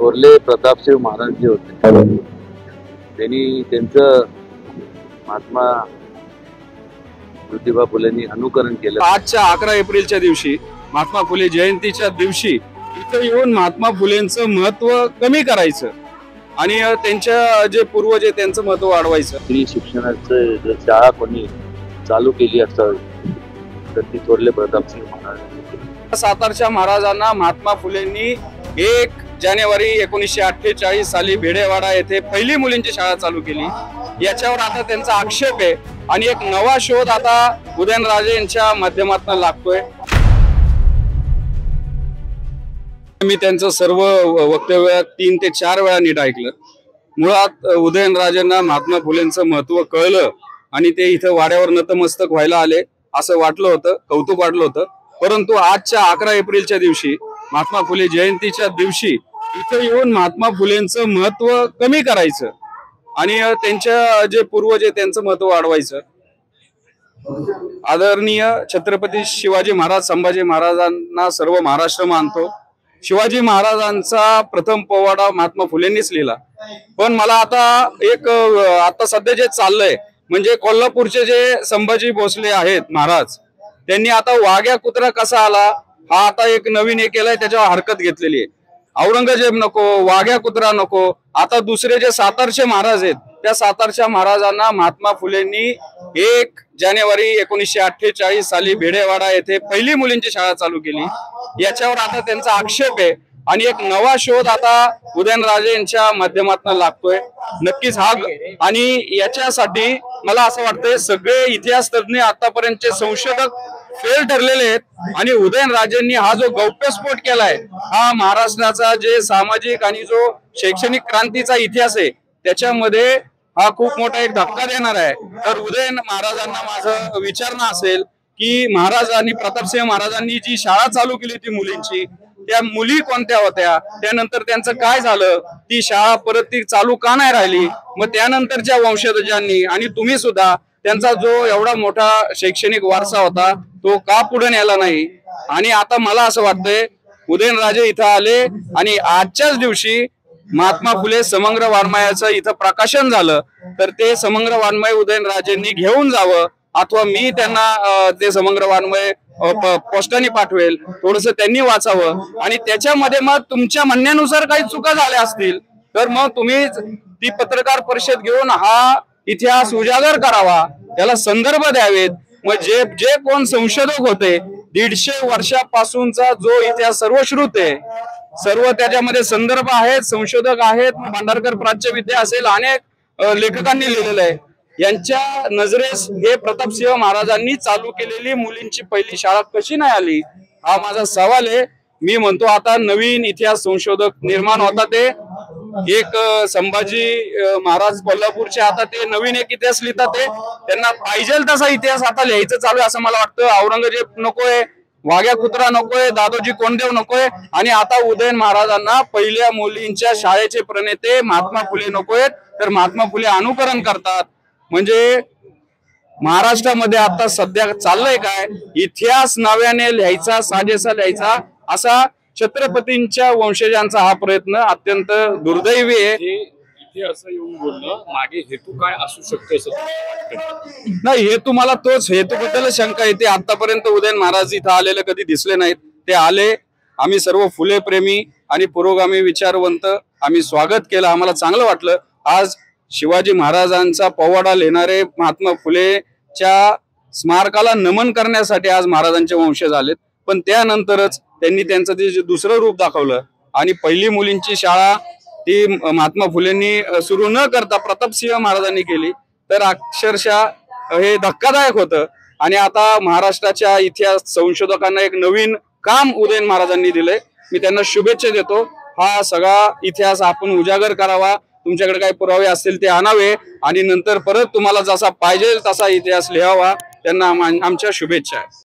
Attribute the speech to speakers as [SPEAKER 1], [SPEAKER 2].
[SPEAKER 1] थोरले प्रतापसिंह महाराज जे होते त्यांनी त्यांचं महात्मा ज्योतिबा फुलेंनी अनुकरण केलं।
[SPEAKER 2] आजच्या 11 एप्रिलच्या दिवशी महात्मा फुले जयंतीच्या दिवशी इथं येऊन महात्मा फुलेंचं महत्व कमी करायचं आणि त्यांच्या जे पूर्वज आहे त्यांचं महत्व वाढवायचं।
[SPEAKER 1] स्त्री शिक्षणाचं जर शाळा कोणी चालू केली असावी तर ती थोरले प्रतापसिंह महाराज।
[SPEAKER 2] सातारच्या महाराजांना महात्मा फुलेंनी 1 जानेवारी 1948 साली भेडेवाडा येथे पहिली मुलींची शाळा चालू केली। याच्यावर आता त्यांचा आक्षेप आहे आणि एक नवा शोध आता उदयनराजे यांच्या माध्यमातून लागतोय। मी त्यांचं सर्व वक्तव्य 3 ते 4 वेळा नीट ऐकलं। मुळात उदयनराजेंना महात्मा फुलेंचं महत्व कळलं आणि ते इथं वाड्यावर नतमस्तक व्हायला आले असं वाटलं होतं, कौतुक वाटलं होतं। परंतु आजच्या 11 एप्रिलच्या दिवशी महात्मा फुले जयंतीच्या दिवशी इथं येऊन महात्मा फुलेंचं महत्व कमी करायचं आणि त्यांच्या जे पूर्वज आहे त्यांचं महत्व वाढवायचं। आदरणीय छत्रपती शिवाजी महाराज संभाजी महाराजांना सर्व महाराष्ट्र मानतो। शिवाजी महाराजांचा प्रथम पोवाडा महात्मा फुलेंनीच लिहिला। पण मला आता सध्या जे चाललंय म्हणजे कोल्हापूरचे जे संभाजी भोसले आहेत महाराज, त्यांनी आता वाघ्या कुत्रा कसा आला हा आता एक नवीन केलाय, त्याच्यावर हरकत घेतलेली आहे। औरंगजेब नको, वाघ्या कुत्रा नको, आता दुसरे जे सातारचे महाराज आहेत त्या सातारच्या महाराजांना महात्मा फुलेंनी 1 जानेवारी 1948 साली भेडेवाडा येथे पहिली मुलींची शाळा चालू केली। याच्यावर आता त्यांचा आक्षेप आहे आणि एक नवा शोध आता उदयनराजे यांच्या माध्यमातून लागतोय। नक्कीच हा आणि याच्यासाठी मला असं वाटतंय सगळे इतिहास तज्ञ आतापर्यंतचे संशोधक फेल ठरलेले आहेत आणि उदयनराजेंनी हा जो गौप्यस्फोट केलाय हा महाराष्ट्राचा जे सामाजिक आणि जो शैक्षणिक क्रांतीचा इतिहास आहे त्याच्यामध्ये हा खूप मोठा एक धक्का देणार आहे। तर उदयन महाराजांना माझं विचारणं असेल की महाराजांनी प्रतापसिंह महाराजांनी जी शाळा चालू केली ती मुलींची, त्या मुली कोणत्या होत्या, त्यानंतर त्यांचं काय झालं, ती शाळा परत ती चालू का नाही राहिली, मग त्यानंतरच्या वंशजांनी आणि तुम्ही सुद्धा त्यांचा जो एवढा मोठा शैक्षणिक वारसा होता तो का पुढे नेला नाही। आणि आता मला असं वाटतंय उदयनराजे इथं आले आणि आजच्याच दिवशी महात्मा फुले समग्र वाङ्मयाचं इथं प्रकाशन झालं तर ते समग्र वाङ्मय उदयनराजेंनी घेऊन जावं अथवा मी त्यांना ते समग्र वाङ्मय पोस्टाने पाठवेल, थोडस त्यांनी वाचावं आणि त्याच्यामध्ये मग तुमच्या म्हणण्यानुसार काही चुका झाल्या असतील तर मग तुम्ही ती पत्रकार परिषद घेऊन हा इतिहास उजागर करावा, त्याला संदर्भ द्यावेत। मग जे कोण संशोधक होते 150 वर्षापासूनचा जो इतिहास सर्वश्रुत आहे, सर्व त्याच्यामध्ये संदर्भ आहेत, संशोधक आहेत, भांडारकर प्राच्यविद्या असेल, अनेक लेखकांनी लिहिलेलं आहे। यांच्या नजरेस हे प्रतापसिंह महाराजांनी चालू केलेली मुलींची पहिली शाळा कशी नाही आली हा माझा सवाल आहे। मी म्हणतो आता नवीन इतिहास संशोधक निर्माण होता, ते एक संभाजी महाराज कोल्हापूरचे आता ते नवीन एक इतिहास लिहितात, ते त्यांना पाहिजे तसा इतिहास आता लिहायचं चालू आहे असं मला वाटतं। औरंगजेब नकोय, वाघ्या कुत्रा नकोय, दादोजी कोंडदेव नकोय आणि आता उदयन महाराजांना पहिल्या मुलींच्या शाळेचे प्रणेते महात्मा फुले नकोयत तर महात्मा फुले अनुकरण करतात। म्हणजे महाराष्ट्रामध्ये आता सध्या चाललंय काय, इतिहास नव्याने लिहायचा, साजेसा लिहायचा असा छत्रपतींच्या वंशजांचा हा प्रयत्न अत्यंत दुर्दैवी आहे।
[SPEAKER 3] इथे असं येऊन बोलणं मागे हेतू काय असू शकतो
[SPEAKER 2] नाही, हेतू मला तोच हेतूबद्दल शंका येते। आतापर्यंत उदयन महाराज इथं आलेले कधी दिसले नाहीत, ते आले, आम्ही सर्व फुले प्रेमी आणि पुरोगामी विचारवंत आम्ही स्वागत केलं, आम्हाला चांगलं वाटलं। आज शिवाजी महाराजांचा पोवाडा लिहिणारे महात्मा फुलेच्या स्मारकाला नमन करण्यासाठी आज महाराजांचे वंशज आलेत, पण त्यानंतरच त्यांनी त्यांचं ते दुसरं रूप दाखवलं आणि पहिली मुलींची शाळा ती महात्मा फुलेंनी सुरू न करता प्रतापसिंह महाराजांनी केली, तर अक्षरशः हे धक्कादायक होतं। आणि आता महाराष्ट्राच्या इतिहास संशोधकांना एक नवीन काम उदयन महाराजांनी दिलंय, मी त्यांना शुभेच्छा देतो। हा सगळा इतिहास आपण उजागर करावा, तुमच्याकडे काही पुरावे असतील ते आणावे आणि नंतर परत तुम्हाला जसा पाहिजे तसा इतिहास लिहावा, त्यांना आमच्या शुभेच्छा आहेत।